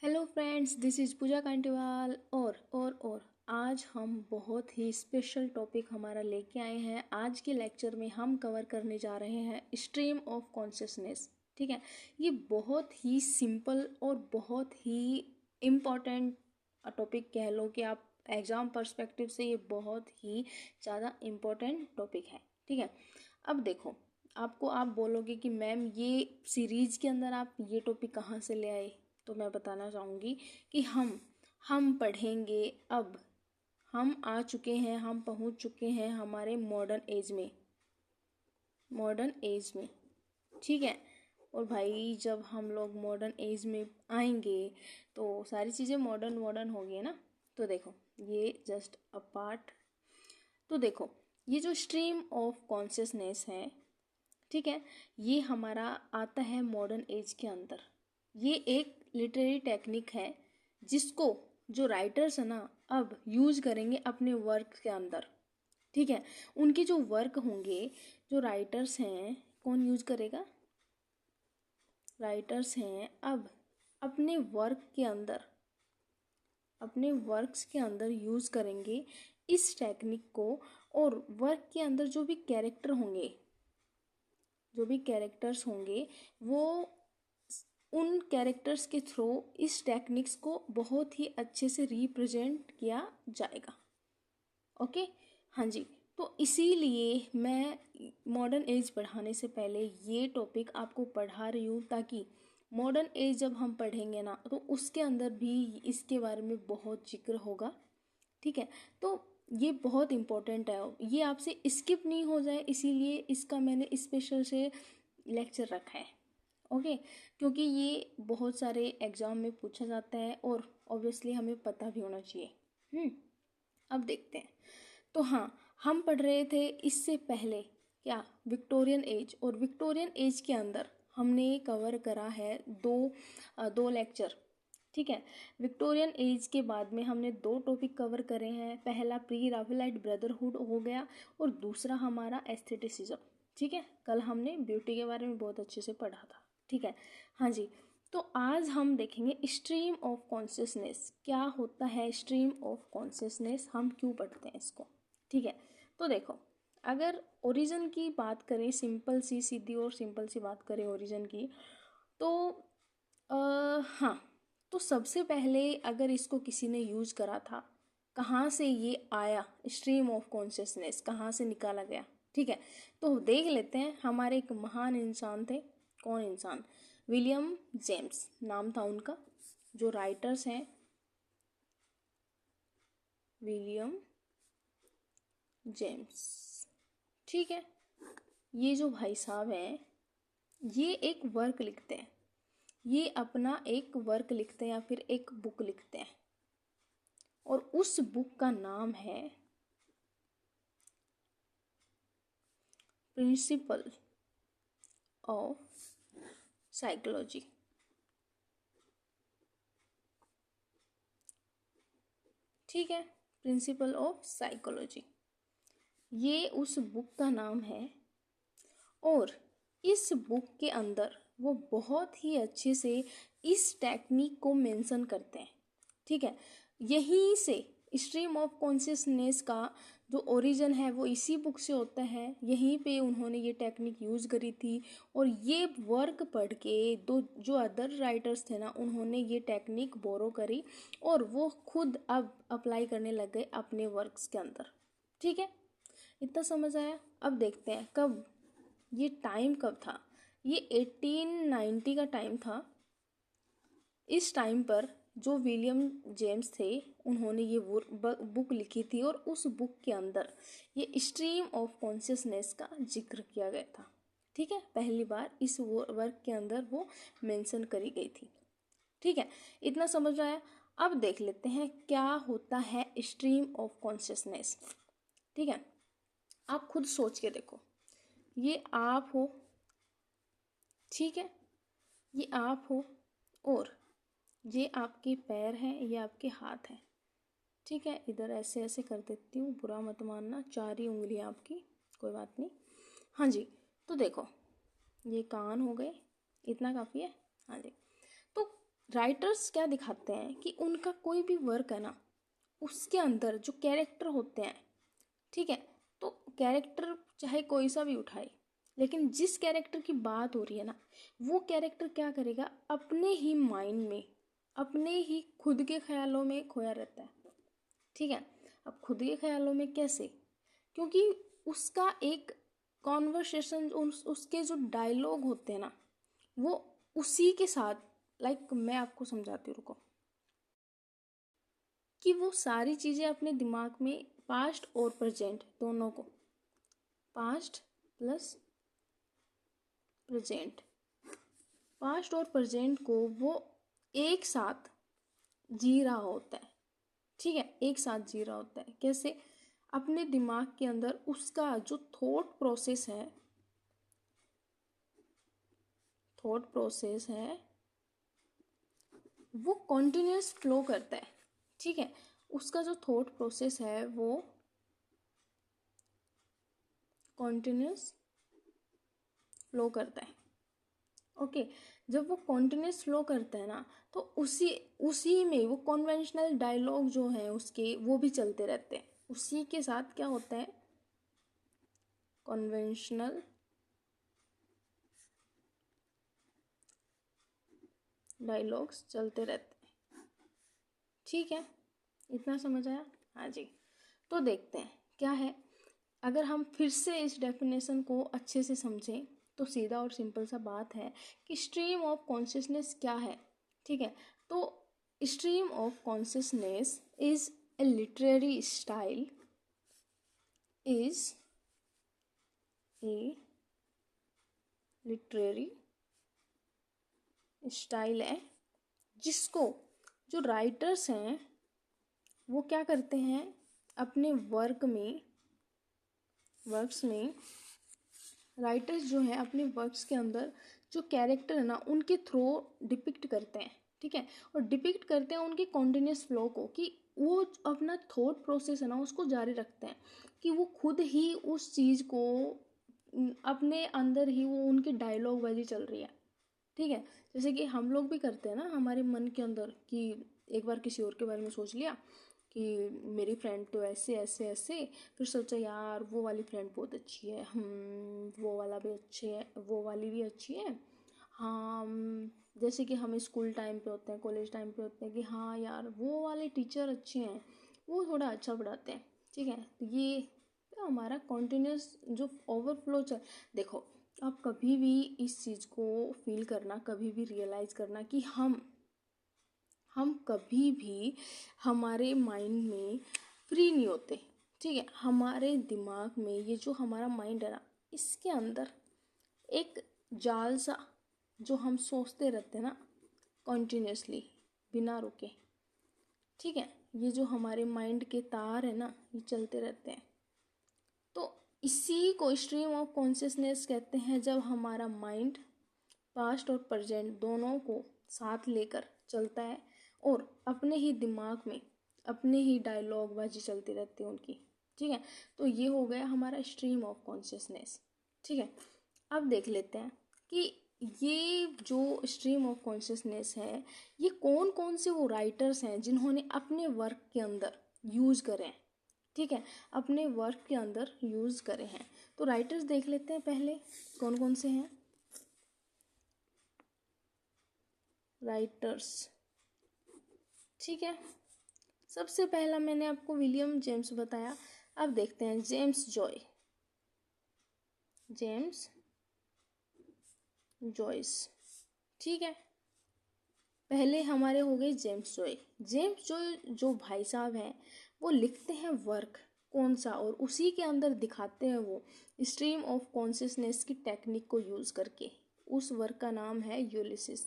Hello friends, this is पूजा कांटीवाल और आज हम बहुत ही स्पेशल टॉपिक हमारा लेके आए हैं। आज के लेक्चर में हम कवर करने जा रहे हैं स्ट्रीम ऑफ कॉन्शियसनेस। ठीक है, ये बहुत ही सिंपल और बहुत ही इम्पॉर्टेंट टॉपिक कह लो कि आप एग्ज़ाम पर्सपेक्टिव से ये बहुत ही ज़्यादा इम्पॉर्टेंट टॉपिक है। ठीक है, अब देखो, आप बोलोगे कि मैम ये सीरीज़ के अंदर आप ये टॉपिक कहाँ से ले आए, तो मैं बताना चाहूँगी कि हम पढ़ेंगे। अब हम आ चुके हैं, हम पहुँच चुके हैं हमारे मॉडर्न एज में। ठीक है, और भाई जब हम लोग मॉडर्न एज में आएंगे तो सारी चीज़ें मॉडर्न होगी ना। तो देखो, ये जस्ट अ पार्ट। तो देखो, ये जो स्ट्रीम ऑफ कॉन्शियसनेस है, ठीक है, ये हमारा आता है मॉडर्न एज के अंदर। ये एक लिटरेरी टेक्निक है जिसको जो राइटर्स है ना अब यूज करेंगे अपने वर्क के अंदर। ठीक है, उनके जो वर्क होंगे, जो राइटर्स हैं, कौन यूज करेगा? राइटर्स हैं अब अपने वर्क्स के अंदर यूज करेंगे इस टेक्निक को। और वर्क के अंदर जो भी कैरेक्टर्स होंगे वो उन कैरेक्टर्स के थ्रू इस टेक्निक्स को बहुत ही अच्छे से रिप्रेजेंट किया जाएगा। ओके, हाँ जी। तो इसीलिए मैं मॉडर्न एज पढ़ाने से पहले ये टॉपिक आपको पढ़ा रही हूँ, ताकि मॉडर्न एज जब हम पढ़ेंगे ना तो उसके अंदर भी इसके बारे में बहुत जिक्र होगा। ठीक है, तो ये बहुत इम्पोर्टेंट है, ये आपसे स्किप नहीं हो जाए, इसीलिए इसका मैंने स्पेशल से लेक्चर रखा है। ओके, क्योंकि ये बहुत सारे एग्ज़ाम में पूछा जाता है और ऑब्वियसली हमें पता भी होना चाहिए। अब देखते हैं। तो हाँ, हम पढ़ रहे थे इससे पहले क्या, विक्टोरियन एज। और विक्टोरियन एज के अंदर हमने कवर करा है दो लेक्चर। ठीक है, विक्टोरियन एज के बाद में हमने दो टॉपिक कवर करे हैं। पहला प्री राफेलाइट ब्रदरहुड हो गया और दूसरा हमारा एस्थेटिसिज्म। ठीक है, कल हमने ब्यूटी के बारे में बहुत अच्छे से पढ़ा था। ठीक है, हाँ जी। तो आज हम देखेंगे स्ट्रीम ऑफ कॉन्शियसनेस। क्या होता है स्ट्रीम ऑफ कॉन्शियसनेस, हम क्यों पढ़ते हैं इसको। ठीक है, तो देखो, अगर ओरिजिन की बात करें, सीधी और सिंपल सी बात करें ओरिजिन की, तो हाँ, तो सबसे पहले अगर इसको किसी ने यूज करा था, कहाँ से ये आया, स्ट्रीम ऑफ कॉन्शियसनेस कहाँ से निकाला गया। ठीक है, तो देख लेते हैं। हमारे एक महान इंसान थे। कौन इंसान? विलियम जेम्स नाम था उनका। जो राइटर्स हैं, विलियम जेम्स। ठीक है, ये जो भाई साहब हैं, ये एक वर्क लिखते हैं, ये अपना एक वर्क लिखते हैं या फिर एक बुक लिखते हैं, और उस बुक का नाम है प्रिंसिपल ऑफ साइकोलॉजी। ठीक है, प्रिंसिपल ऑफ साइकोलॉजी, ये उस बुक का नाम है। और इस बुक के अंदर वो बहुत ही अच्छे से इस टेक्निक को मेंशन करते हैं। ठीक है, यहीं से स्ट्रीम ऑफ कॉन्शियसनेस का जो ओरिजिन है वो इसी बुक से होता है। यहीं पे उन्होंने ये टेक्निक यूज़ करी थी, और ये वर्क पढ़ के दो जो अदर राइटर्स थे ना, उन्होंने ये टेक्निक बोरो करी और वो खुद अब अप्लाई करने लग गए अपने वर्क्स के अंदर। ठीक है, इतना समझ आया। अब देखते हैं कब ये टाइम कब था। ये 1890 का टाइम था। इस टाइम पर जो विलियम जेम्स थे, उन्होंने ये बुक लिखी थी, और उस बुक के अंदर ये स्ट्रीम ऑफ कॉन्शियसनेस का जिक्र किया गया था। ठीक है, पहली बार इस वर्क के अंदर वो मेंशन करी गई थी। ठीक है, इतना समझ आया। अब देख लेते हैं क्या होता है स्ट्रीम ऑफ कॉन्शियसनेस। ठीक है, आप खुद सोच के देखो, ये आप हो। ठीक है, ये आप हो और ये आपके पैर हैं, ये आपके हाथ हैं। ठीक है, इधर ऐसे ऐसे कर देती हूँ, बुरा मत मानना, 4 ही उंगलियाँ आपकी, कोई बात नहीं। हाँ जी, तो देखो, ये कान हो गए, इतना काफ़ी है। हाँ जी, तो राइटर्स क्या दिखाते हैं कि उनका कोई भी वर्क है ना, उसके अंदर जो कैरेक्टर होते हैं, ठीक है, तो कैरेक्टर चाहे कोई सा भी उठाए, लेकिन जिस कैरेक्टर की बात हो रही है ना, वो कैरेक्टर क्या करेगा, अपने ही माइंड में, अपने ही खुद के ख्यालों में खोया रहता है। ठीक है, अब खुद के ख्यालों में कैसे, क्योंकि उसका एक कॉन्वर्सेशन, उसके जो डायलॉग होते हैं ना, वो उसी के साथ, लाइक मैं आपको समझाती हूँ, रुको, कि वो सारी चीज़ें अपने दिमाग में, पास्ट और प्रेजेंट दोनों को, पास्ट प्लस प्रेजेंट, पास्ट और प्रेजेंट को वो एक साथ जी रहा होता है। ठीक है, एक साथ जी रहा होता है। कैसे, अपने दिमाग के अंदर उसका जो थॉट प्रोसेस है, थॉट प्रोसेस है वो कॉन्टिन्यूस फ्लो करता है। ठीक है, उसका जो थॉट प्रोसेस है वो कॉन्टिन्यूस फ्लो करता है। ओके, जब वो कॉन्टिन्यूस फ्लो करता है ना, तो उसी में वो कन्वेंशनल डायलॉग जो है उसके, वो भी चलते रहते हैं। उसी के साथ क्या होता है, कन्वेंशनल डायलॉग्स चलते रहते हैं। ठीक है, इतना समझ आया? हाँ जी। तो देखते हैं क्या है। अगर हम फिर से इस डेफिनेशन को अच्छे से समझें तो सीधा और सिंपल सा बात है कि स्ट्रीम ऑफ कॉन्शियसनेस क्या है। ठीक है, तो stream of consciousness is a literary style, is a literary style है जिसको जो राइटर्स हैं वो क्या करते हैं, अपने वर्क्स में राइटर्स जो है अपने वर्क्स के अंदर जो कैरेक्टर है ना, उनके थ्रू डिपिक्ट करते हैं। ठीक है, और डिपिक्ट करते हैं उनके कॉन्टिन्यूस फ्लो को, कि वो अपना थॉट प्रोसेस है ना उसको जारी रखते हैं, कि वो खुद ही उस चीज़ को अपने अंदर ही, वो उनकी डायलॉग वाली चल रही है। ठीक है, जैसे कि हम लोग भी करते हैं ना हमारे मन के अंदर, कि एक बार किसी और के बारे में सोच लिया कि मेरी फ्रेंड तो ऐसे ऐसे ऐसे, फिर सोचा यार वो वाली फ्रेंड बहुत अच्छी है, वो वाला भी अच्छे है, वो वाली भी अच्छी है। हाँ, जैसे कि हम स्कूल टाइम पे होते हैं, कॉलेज टाइम पे होते हैं, कि हाँ यार वो वाले टीचर अच्छे हैं, वो थोड़ा अच्छा पढ़ाते हैं। ठीक है, तो ये तो हमारा कॉन्टिन्यूस जो ओवरफ्लो चल, देखो आप कभी भी इस चीज़ को फील करना, कभी भी रियलाइज़ करना कि हम कभी भी हमारे माइंड में फ्री नहीं होते। ठीक है, हमारे दिमाग में ये जो हमारा माइंड है ना, इसके अंदर एक जाल सा जो हम सोचते रहते हैं ना कॉन्टिन्यूसली, बिना रुके। ठीक है, ये जो हमारे माइंड के तार है ना, ये चलते रहते हैं। तो इसी को स्ट्रीम ऑफ कॉन्शियसनेस कहते हैं, जब हमारा माइंड पास्ट और प्रेजेंट दोनों को साथ लेकर चलता है और अपने ही दिमाग में अपने ही डायलॉग बाजी चलती रहती है उनकी। ठीक है, तो ये हो गया हमारा स्ट्रीम ऑफ कॉन्शियसनेस। ठीक है, अब देख लेते हैं कि ये जो स्ट्रीम ऑफ कॉन्शियसनेस है, ये कौन कौन से वो राइटर्स हैं जिन्होंने अपने वर्क के अंदर यूज करे हैं। ठीक है, अपने वर्क के अंदर यूज करे हैं। तो राइटर्स देख लेते हैं पहले कौन कौन से हैं राइटर्स। ठीक है, सबसे पहला मैंने आपको विलियम जेम्स बताया। अब देखते हैं जेम्स जॉयस। ठीक है, पहले हमारे हो गए जेम्स जॉय जो भाई साहब हैं, वो लिखते हैं वर्क कौन सा, और उसी के अंदर दिखाते हैं वो स्ट्रीम ऑफ कॉन्शियसनेस की टेक्निक को यूज करके। उस वर्क का नाम है यूलिसिस।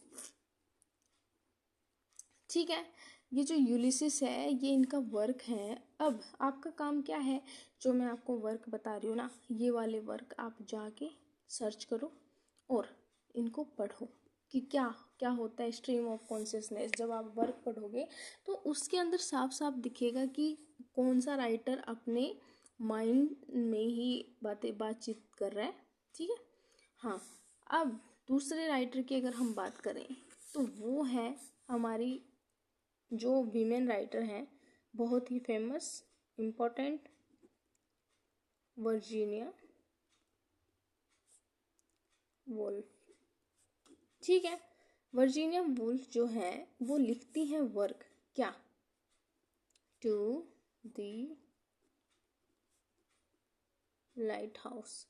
ठीक है, ये जो यूलिसिस है ये इनका वर्क है। अब आपका काम क्या है, जो मैं आपको वर्क बता रही हूँ ना, ये वाले वर्क आप जाके सर्च करो और इनको पढ़ो कि क्या क्या होता है स्ट्रीम ऑफ कॉन्शियसनेस। जब आप वर्क पढ़ोगे तो उसके अंदर साफ साफ दिखेगा कि कौन सा राइटर अपने माइंड में ही बातचीत कर रहा है। ठीक है, हाँ, अब दूसरे राइटर की अगर हम बात करें तो वो है हमारी जो वीमेन राइटर हैं, बहुत ही फेमस, इम्पोर्टेंट, वर्जीनिया वुल्फ। ठीक है, वर्जीनिया वुल्फ जो है वो लिखती हैं वर्क क्या, टू द लाइट हाउस।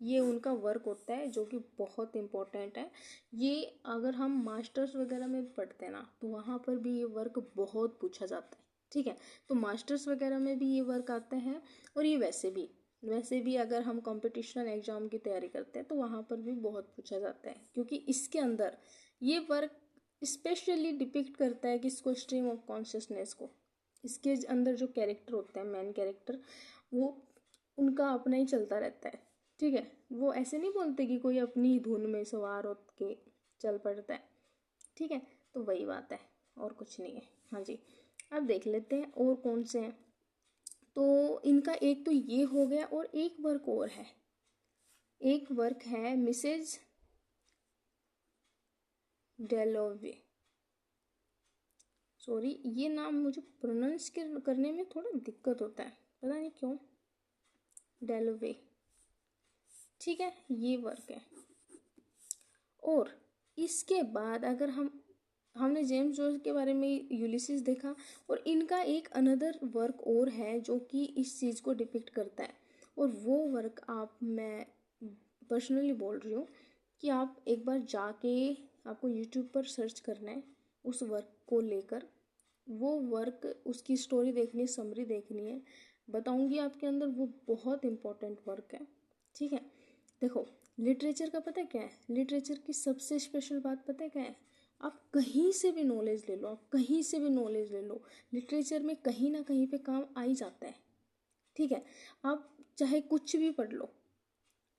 ये उनका वर्क होता है जो कि बहुत इम्पोर्टेंट है। ये अगर हम मास्टर्स वगैरह में पढ़ते हैं ना, तो वहाँ पर भी ये वर्क बहुत पूछा जाता है। ठीक है, तो मास्टर्स वगैरह में भी ये वर्क आते हैं, और ये वैसे भी अगर हम कंपटीशन एग्जाम की तैयारी करते हैं तो वहाँ पर भी बहुत पूछा जाता है, क्योंकि इसके अंदर ये वर्क स्पेशली डिपिक्ट करता है किसको, स्ट्रीम ऑफ कॉन्शियसनेस को। इसके अंदर जो कैरेक्टर होते हैं, मेन कैरेक्टर, वो उनका अपना ही चलता रहता है। ठीक है, वो ऐसे नहीं बोलते कि कोई अपनी धुन में सवार हो के चल पड़ता है। ठीक है, तो वही बात है और कुछ नहीं है। हाँ जी, अब देख लेते हैं और कौन से हैं। तो इनका एक तो ये हो गया, और एक वर्क और है, एक वर्क है मिसेज डेलोवे। सॉरी, ये नाम मुझे प्रोनाउंस करने में थोड़ा दिक्कत होता है, पता नहीं क्यों, डेलोवे। ठीक है, ये वर्क है। और इसके बाद अगर हमने जेम्स जॉयस के बारे में यूलिसिस देखा, और इनका एक अनदर वर्क और है जो कि इस चीज़ को डिपिक्ट करता है, और वो वर्क मैं पर्सनली बोल रही हूँ कि आप एक बार जाके आपको यूट्यूब पर सर्च करना है उस वर्क को लेकर। वो वर्क, उसकी स्टोरी देखनी है, समरी देखनी है, बताऊंगी आपके अंदर, वो बहुत इम्पोर्टेंट वर्क है। ठीक है, देखो लिटरेचर का पता है क्या है, लिटरेचर की सबसे स्पेशल बात पता है क्या है, आप कहीं से भी नॉलेज ले लो, आप कहीं से भी नॉलेज ले लो, लिटरेचर में कहीं ना कहीं पे काम आ ही जाता है। ठीक है, आप चाहे कुछ भी पढ़ लो,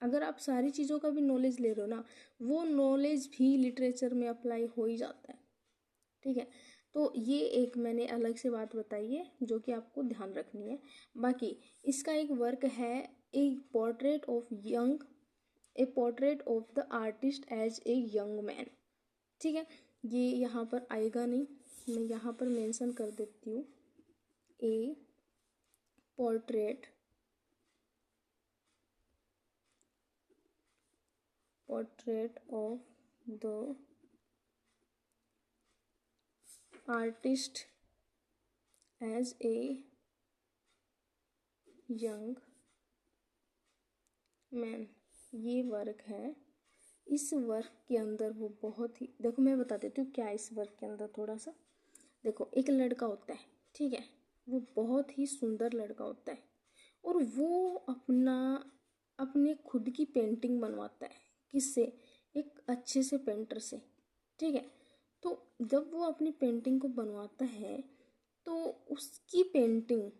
अगर आप सारी चीज़ों का भी नॉलेज ले रहे हो ना, वो नॉलेज भी लिटरेचर में अप्लाई हो ही जाता है। ठीक है, तो ये एक मैंने अलग से बात बताई है जो कि आपको ध्यान रखनी है। बाकी इसका एक वर्क है, a portrait of the artist as a young man. ठीक है, ये यहाँ पर आएगा नहीं, मैं यहाँ पर मेंशन कर देती हूँ, a portrait of the artist as a young man. ये वर्क है। इस वर्क के अंदर वो बहुत ही, देखो मैं बता देती हूँ क्या इस वर्क के अंदर थोड़ा सा। देखो, एक लड़का होता है, ठीक है, वो बहुत ही सुंदर लड़का होता है, और वो अपने खुद की पेंटिंग बनवाता है, किससे, एक अच्छे से पेंटर से। ठीक है, तो जब वो अपनी पेंटिंग को बनवाता है तो उसकी पेंटिंग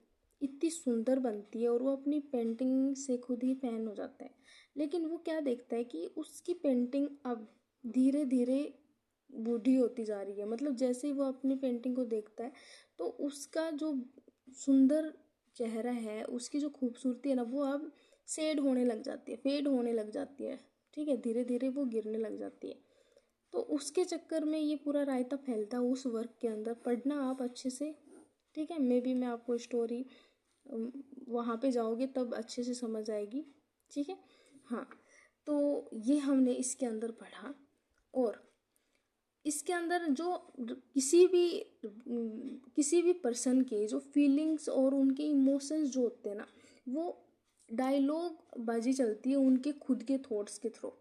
इतनी सुंदर बनती है, और वो अपनी पेंटिंग से खुद ही फैन हो जाता है। लेकिन वो क्या देखता है कि उसकी पेंटिंग अब धीरे धीरे बूढ़ी होती जा रही है। मतलब जैसे ही वो अपनी पेंटिंग को देखता है तो उसका जो सुंदर चेहरा है, उसकी जो खूबसूरती है ना, वो अब फेड होने लग जाती है। ठीक है, धीरे धीरे वो गिरने लग जाती है। तो उसके चक्कर में ये पूरा रायता फैलता है उस वर्क के अंदर। पढ़ना आप अच्छे से, ठीक है, मैं आपको स्टोरी वहाँ पे जाओगे तब अच्छे से समझ आएगी। ठीक है, हाँ, तो ये हमने इसके अंदर पढ़ा। और इसके अंदर जो किसी भी पर्सन के जो फीलिंग्स और उनके इमोशंस जो होते हैं ना, वो डायलॉग बाजी चलती है उनके खुद के थॉट्स के थ्रू।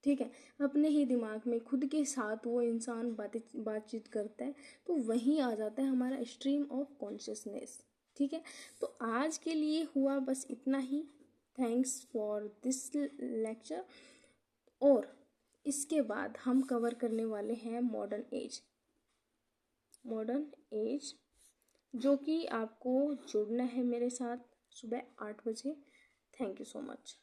ठीक है, अपने ही दिमाग में खुद के साथ वो इंसान बातचीत करता है, तो वहीं आ जाता है हमारा स्ट्रीम ऑफ कॉन्शियसनेस। ठीक है, तो आज के लिए हुआ बस इतना ही। Thanks for this lecture. और इसके बाद हम कवर करने वाले हैं मॉडर्न एज, जो कि आपको जुड़ना है मेरे साथ सुबह 8 बजे। Thank you so much.